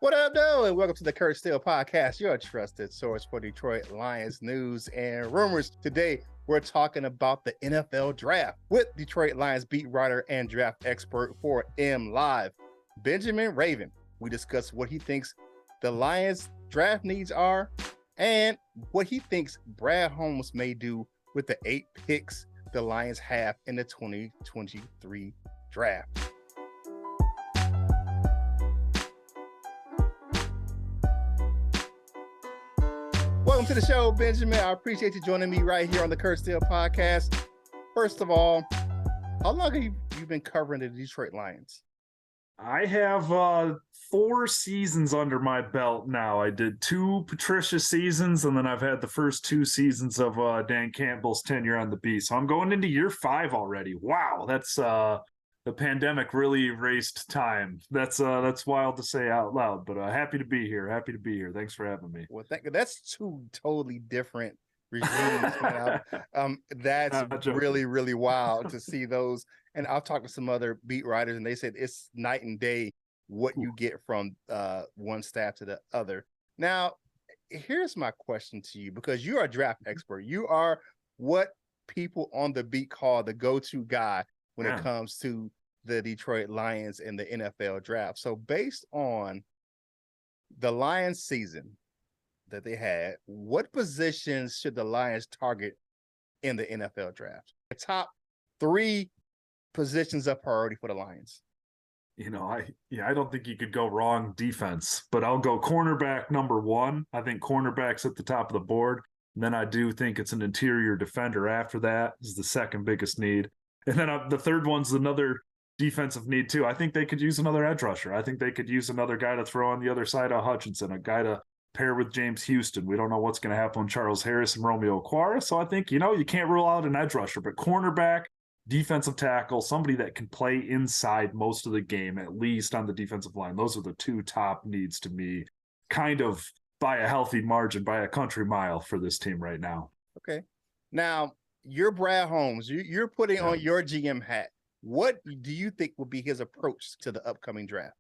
What up, though? And welcome to the Kurt Steele Podcast, your trusted source for Detroit Lions news and rumors. Today, we're talking about the NFL draft with Detroit Lions beat writer and draft expert for MLive, Benjamin Raven. We discuss what he thinks the Lions draft needs are and what he thinks Brad Holmes may do with the 8 picks the Lions have in the 2023 draft. Welcome to the show, Benjamin. I appreciate you joining me right here on the Kurt Steele Podcast. First of all, how long have you been covering the Detroit Lions? I have 4 seasons under my belt now. I did 2 Patricia seasons, and then I've had the first 2 seasons of Dan Campbell's tenure on the beat. So I'm going into year 5 already. Wow, that's the pandemic really erased time. That's wild to say out loud, but happy to be here. Happy to be here. Thanks for having me. Well, that's 2 totally different regimes. That's really, really wild to see those. And I've talked to some other beat writers, and they said it's night and day what you get from one staff to the other. Now, here's my question to you, because you are a draft expert. You are what people on the beat call the go-to guy when it comes to the Detroit Lions and the NFL draft. So based on the Lions season that they had, what positions should the Lions target in the NFL draft? The top 3 positions of priority for the Lions. You know, I don't think you could go wrong defense, but I'll go cornerback number 1. I think cornerback's at the top of the board. And then I do think it's an interior defender after that is the second biggest need. And then the third one's another defensive need too. I think they could use another edge rusher. I think they could use another guy to throw on the other side of Hutchinson, a guy to pair with James Houston. We don't know what's going to happen with Charles Harris and Romeo Okwara. So I think, you can't rule out an edge rusher, but cornerback, defensive tackle, somebody that can play inside most of the game, at least on the defensive line. Those are the 2 top needs to me, kind of by a healthy margin, by a country mile for this team right now. Okay. Now, you're Brad Holmes. You're putting on your GM hat. What do you think will be his approach to the upcoming draft?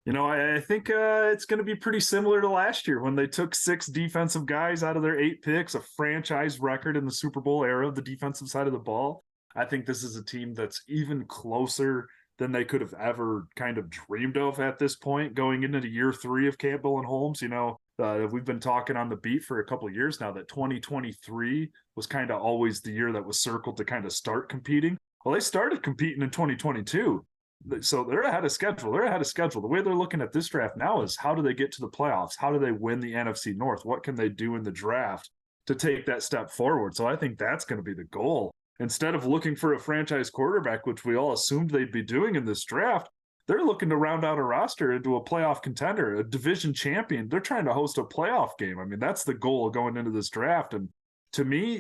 I think it's going to be pretty similar to last year when they took 6 defensive guys out of their 8 picks, a franchise record in the Super Bowl era of the defensive side of the ball. I think this is a team that's even closer than they could have ever kind of dreamed of at this point, going into year 3 of Campbell and Holmes. We've been talking on the beat for a couple of years now that 2023 was kind of always the year that was circled to kind of start competing. Well, they started competing in 2022. So they're ahead of schedule. The way they're looking at this draft now is how do they get to the playoffs? How do they win the NFC North? What can they do in the draft to take that step forward? So I think that's going to be the goal. Instead of looking for a franchise quarterback, which we all assumed they'd be doing in this draft, they're looking to round out a roster into a playoff contender, a division champion. They're trying to host a playoff game. I mean, that's the goal going into this draft. And to me,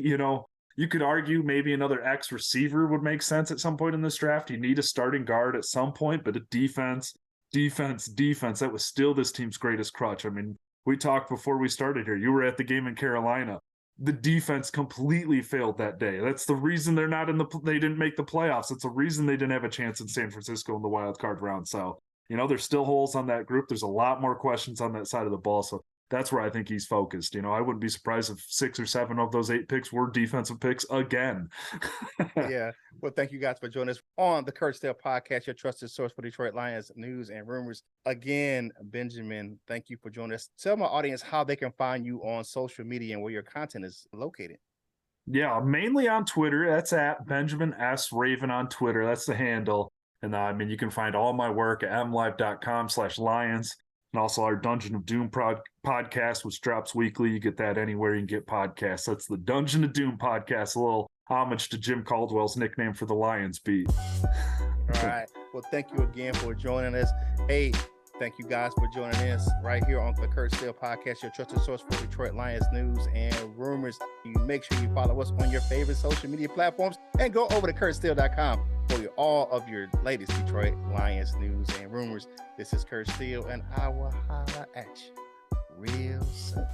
you could argue maybe another X receiver would make sense at some point in this draft. You need a starting guard at some point, but a defense, that was still this team's greatest crutch. I mean, we talked before we started here. You were at the game in Carolina. The defense completely failed that day. That's the reason they didn't make the playoffs. It's the reason they didn't have a chance in San Francisco in the wild card round. So, there's still holes on that group. There's a lot more questions on that side of the ball. So that's where I think he's focused. I wouldn't be surprised if 6 or 7 of those 8 picks were defensive picks again. Yeah. Well, thank you guys for joining us on the Kurt Steele Podcast, your trusted source for Detroit Lions news and rumors. Again, Benjamin, thank you for joining us. Tell my audience how they can find you on social media and where your content is located. Yeah, mainly on Twitter. That's at Benjamin S. Raven on Twitter. That's the handle. And you can find all my work at mlive.com/Lions. And also our Dungeon of Doom podcast, which drops weekly. You get that anywhere you can get podcasts. That's the Dungeon of Doom podcast, a little homage to Jim Caldwell's nickname for the Lions beat. All right. Well, thank you again for joining us. Hey, thank you guys for joining us right here on the Kurt Steele Podcast, your trusted source for Detroit Lions news and rumors. You make sure you follow us on your favorite social media platforms and go over to kurtsteele.com for all of your latest Detroit Lions news and rumors. This is Kurt Steele, and I will holla at you real soon.